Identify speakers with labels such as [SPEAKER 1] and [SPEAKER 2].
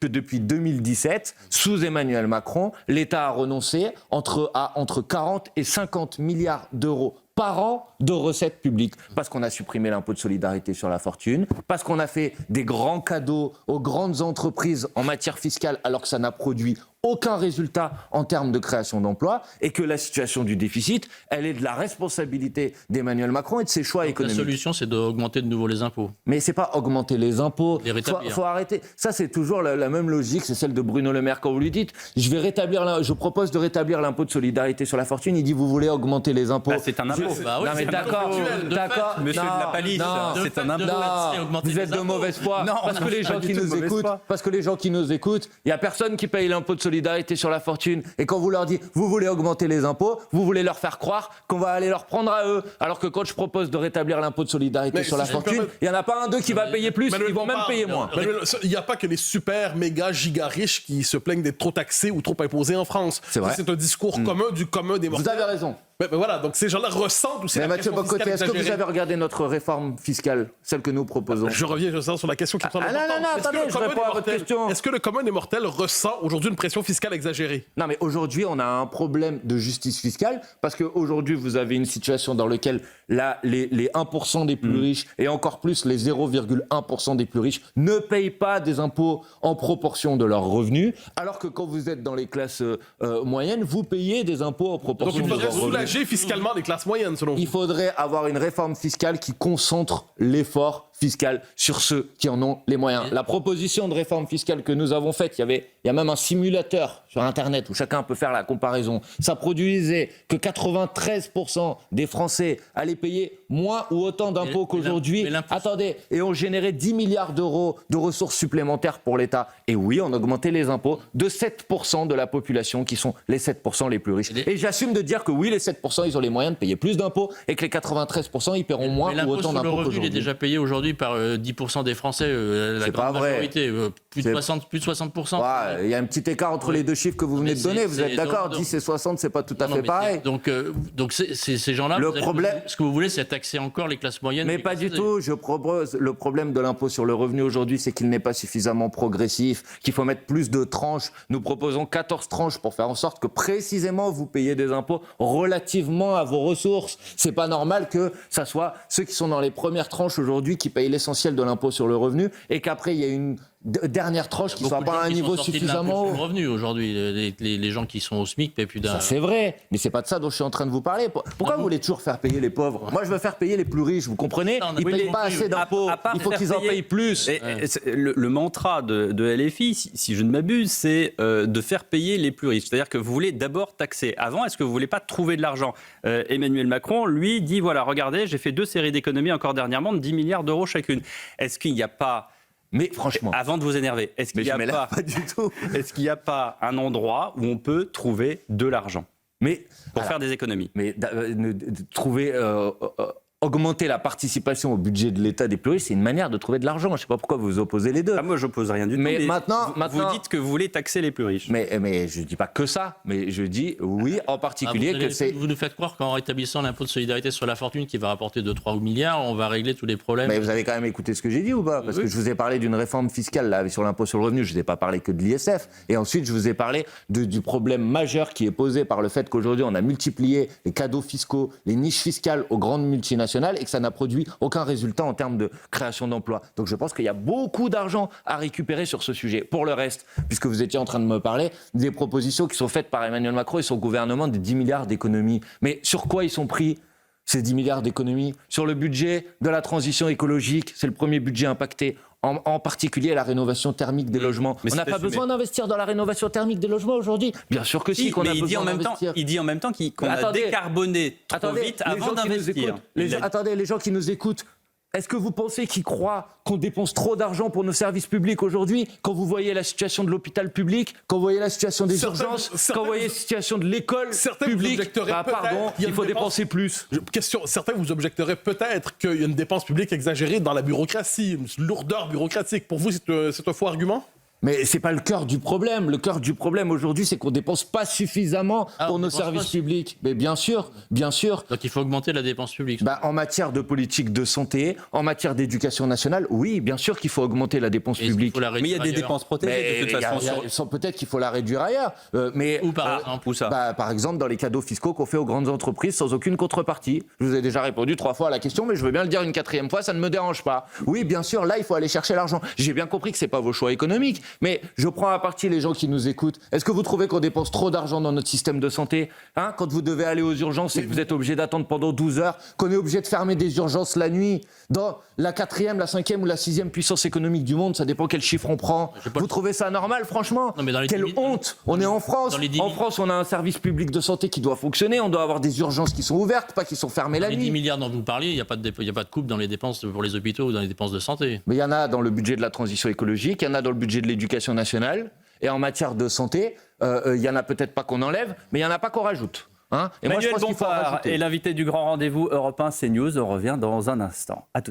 [SPEAKER 1] que depuis 2017, sous Emmanuel Macron, l'État a renoncé à entre 40 et 50 milliards d'euros par an de recettes publiques. Parce qu'on a supprimé l'impôt de solidarité sur la fortune, parce qu'on a fait des grands cadeaux aux grandes entreprises en matière fiscale alors que ça n'a produit aucun résultat en termes de création d'emplois, et que la situation du déficit, elle est de la responsabilité d'Emmanuel Macron et de ses choix économiques.
[SPEAKER 2] La solution, c'est d'augmenter de nouveau les impôts.
[SPEAKER 1] Mais c'est pas augmenter les impôts.
[SPEAKER 2] Les rétablir.
[SPEAKER 1] Faut arrêter. Ça, c'est toujours la même logique, c'est celle de Bruno Le Maire quand vous lui dites je propose de rétablir l'impôt de solidarité sur la fortune. Il dit vous voulez augmenter les impôts.
[SPEAKER 3] C'est un impôt.
[SPEAKER 2] Bah oui,
[SPEAKER 1] non mais d'accord.
[SPEAKER 3] Monsieur de la Palisse, c'est un impôt.
[SPEAKER 1] Vous êtes de mauvaise foi.
[SPEAKER 3] Non,
[SPEAKER 1] parce que les gens qui nous écoutent, il y a personne qui paye l'impôt de solidarité sur la fortune. Et quand vous leur dites vous voulez augmenter les impôts, vous voulez leur faire croire qu'on va aller leur prendre à eux. Alors que quand je propose de rétablir l'impôt de solidarité sur la fortune, il n'y en a pas un d'eux qui va payer plus, ils vont même payer moins.
[SPEAKER 4] Il n'y a pas que les super, méga, giga riches qui se plaignent d'être trop taxés ou trop imposés en France.
[SPEAKER 1] C'est vrai.
[SPEAKER 4] C'est un discours commun des mortels.
[SPEAKER 1] Vous avez raison.
[SPEAKER 4] Mais voilà, donc ces gens-là ressentent aussi
[SPEAKER 1] mais
[SPEAKER 4] la
[SPEAKER 1] Mathieu
[SPEAKER 4] pression fiscale
[SPEAKER 1] Bocoté, est-ce que
[SPEAKER 4] exagérée.
[SPEAKER 1] vous avez regardé notre réforme fiscale, celle que nous proposons?
[SPEAKER 4] Je reviens sur la question qui me semble importante.
[SPEAKER 1] Non, attendez, je réponds à votre question.
[SPEAKER 4] Est-ce que le commun des mortels ressent aujourd'hui une pression fiscale exagérée?
[SPEAKER 1] Non, mais aujourd'hui, on a un problème de justice fiscale parce qu'aujourd'hui, vous avez une situation dans laquelle les 1% des plus riches et encore plus les 0,1% des plus riches ne payent pas des impôts en proportion de leurs revenus, alors que quand vous êtes dans les classes moyennes, vous payez des impôts en
[SPEAKER 4] Donc
[SPEAKER 1] proportion
[SPEAKER 4] il
[SPEAKER 1] de leurs
[SPEAKER 4] faudrait
[SPEAKER 1] revenus.
[SPEAKER 4] soulager fiscalement les classes moyennes, selon vous?
[SPEAKER 1] Il faudrait avoir une réforme fiscale qui concentre l'effort fiscal sur ceux qui en ont les moyens. La proposition de réforme fiscale que nous avons faite, il y a même un simulateur sur Internet où chacun peut faire la comparaison. Ça produisait que 93% des Français allaient payer moins ou autant d'impôts qu'aujourd'hui. Attendez, et on générait 10 milliards d'euros de ressources supplémentaires pour l'État. Et oui, on augmentait les impôts de 7% de la population qui sont les 7% les plus riches. Et j'assume de dire que oui, les 7%, ils ont les moyens de payer plus d'impôts et que les 93%, ils paieront moins ou autant d'impôts qu'aujourd'hui.
[SPEAKER 2] Mais l'impôt sur le revenu, il est déjà payé aujourd'hui par 10% des Français, la
[SPEAKER 1] c'est
[SPEAKER 2] grande
[SPEAKER 1] pas vrai.
[SPEAKER 2] majorité, plus de 60%.
[SPEAKER 1] Il y a un petit écart entre les deux chiffres que vous venez de donner, vous êtes d'accord? 10 et 60, c'est pas tout à fait pareil.
[SPEAKER 2] Donc ces gens-là, ce que vous voulez, c'est taxer encore les classes moyennes.
[SPEAKER 1] Mais pas du tout, je propose, le problème de l'impôt sur le revenu aujourd'hui, c'est qu'il n'est pas suffisamment progressif, qu'il faut mettre plus de tranches. Nous proposons 14 tranches pour faire en sorte que précisément vous payez des impôts relativement à vos ressources. C'est pas normal que ça soit ceux qui sont dans les premières tranches aujourd'hui qui payent l'essentiel de l'impôt sur le revenu et qu'après il y a une dernière tranche qui ne soit pas à un niveau suffisamment haut.
[SPEAKER 2] Revenu aujourd'hui, les gens qui sont au SMIC paient plus d'un.
[SPEAKER 1] Ça c'est vrai, mais c'est pas de ça dont je suis en train de vous parler. Pourquoi vous voulez toujours faire payer les pauvres? Moi je veux faire payer les plus riches, vous comprenez? Ils ne payent pas assez d'impôts, il faut qu'ils en payent plus.
[SPEAKER 3] Le mantra de LFI, si je ne m'abuse, c'est de faire payer les plus riches. C'est-à-dire que vous voulez d'abord taxer. Avant, est-ce que vous ne voulez pas trouver de l'argent? Emmanuel Macron, lui, dit voilà, regardez, j'ai fait 2 séries d'économies encore dernièrement de 10 milliards d'euros chacune. Est-ce qu'il n'y a pas...
[SPEAKER 1] Mais franchement,
[SPEAKER 3] avant de vous énerver, est-ce qu'il n'y a pas un endroit où on peut trouver de l'argent pour faire des économies?
[SPEAKER 1] Mais trouver augmenter la participation au budget de l'État des plus riches, c'est une manière de trouver de l'argent. Je ne sais pas pourquoi vous opposez les deux.
[SPEAKER 3] Ah, moi, je n'oppose rien du tout.
[SPEAKER 1] Mais maintenant,
[SPEAKER 3] vous dites que vous voulez taxer les plus riches.
[SPEAKER 1] Mais je ne dis pas que ça. Mais je dis oui, en particulier que c'est...
[SPEAKER 2] Vous nous faites croire qu'en rétablissant l'impôt de solidarité sur la fortune qui va rapporter 2-3 milliards, on va régler tous les problèmes.
[SPEAKER 1] Mais vous avez quand même écouté ce que j'ai dit ou pas? Parce que je vous ai parlé d'une réforme fiscale là, sur l'impôt sur le revenu. Je ne vous ai pas parlé que de l'ISF. Et ensuite, je vous ai parlé du problème majeur qui est posé par le fait qu'aujourd'hui, on a multiplié les cadeaux fiscaux, les niches fiscales aux grandes multinationales et que ça n'a produit aucun résultat en termes de création d'emplois. Donc je pense qu'il y a beaucoup d'argent à récupérer sur ce sujet. Pour le reste, puisque vous étiez en train de me parler des propositions qui sont faites par Emmanuel Macron et son gouvernement des 10 milliards d'économies. Mais sur quoi ils sont pris ces 10 milliards d'économies? Sur le budget de la transition écologique, c'est le premier budget impacté. En particulier la rénovation thermique des logements. On n'a pas besoin d'investir dans la rénovation thermique des logements aujourd'hui. Bien sûr que si, qu'on a besoin d'investir.
[SPEAKER 3] Il dit en même temps qu'on a décarboné trop vite avant d'investir.
[SPEAKER 1] Attendez, les gens qui nous écoutent, est-ce que vous pensez qu'ils croient qu'on dépense trop d'argent pour nos services publics aujourd'hui? Quand vous voyez la situation de l'hôpital public, quand vous voyez la situation des urgences, quand vous voyez la situation de l'école publique, il faut dépenser plus.
[SPEAKER 4] Certains vous objecteraient peut-être qu'il y a une dépense publique exagérée dans la bureaucratie, une lourdeur bureaucratique. Pour vous, c'est un faux argument?
[SPEAKER 1] Mais c'est pas le cœur du problème. Le cœur du problème aujourd'hui, c'est qu'on dépense pas suffisamment pour nos services publics. Mais bien sûr, bien sûr.
[SPEAKER 2] Donc il faut augmenter la dépense publique.
[SPEAKER 1] Bah, en matière de politique de santé, en matière d'éducation nationale, oui, bien sûr qu'il faut augmenter la dépense publique.
[SPEAKER 3] Mais il y a des dépenses protégées de toute façon.
[SPEAKER 1] Peut-être qu'il faut la réduire ailleurs. Mais
[SPEAKER 2] Ou par exemple,
[SPEAKER 3] Où ça
[SPEAKER 1] par exemple, dans les cadeaux fiscaux qu'on fait aux grandes entreprises sans aucune contrepartie. Je vous ai déjà répondu 3 fois à la question, mais je veux bien le dire une 4e fois, ça ne me dérange pas. Oui, bien sûr, là, il faut aller chercher l'argent. J'ai bien compris que c'est pas vos choix économiques, mais je prends à partie les gens qui nous écoutent. Est-ce que vous trouvez qu'on dépense trop d'argent dans notre système de santé, hein, quand vous devez aller aux urgences et que vous êtes obligé d'attendre pendant 12 heures, qu'on est obligé de fermer des urgences la nuit, dans la 4e, la 5e ou la 6e puissance économique du monde, ça dépend quel chiffre on prend. Vous trouvez ça normal, franchement?
[SPEAKER 2] Non, mais dans les
[SPEAKER 1] Quelle
[SPEAKER 2] 10 000
[SPEAKER 1] honte! On est en France. En France, on a un service public de santé qui doit fonctionner, on doit avoir des urgences qui sont ouvertes, pas qui sont fermées la
[SPEAKER 2] les
[SPEAKER 1] nuit.
[SPEAKER 2] 10 milliards dont vous parliez, il n'y a pas de coupe dans les dépenses pour les hôpitaux ou dans les dépenses de santé.
[SPEAKER 1] Mais il y en a dans le budget de la transition écologique, il y en a dans le budget de l'éducation nationale, et en matière de santé, il y en a peut-être pas qu'on enlève, mais il y en a pas qu'on rajoute. Hein, et
[SPEAKER 3] Manuel
[SPEAKER 1] moi, je pense qu'il faut en
[SPEAKER 3] Bompard
[SPEAKER 1] rajouter.
[SPEAKER 3] est l'invité du grand rendez-vous Europe 1 CNews. On revient dans un instant. À tout de suite.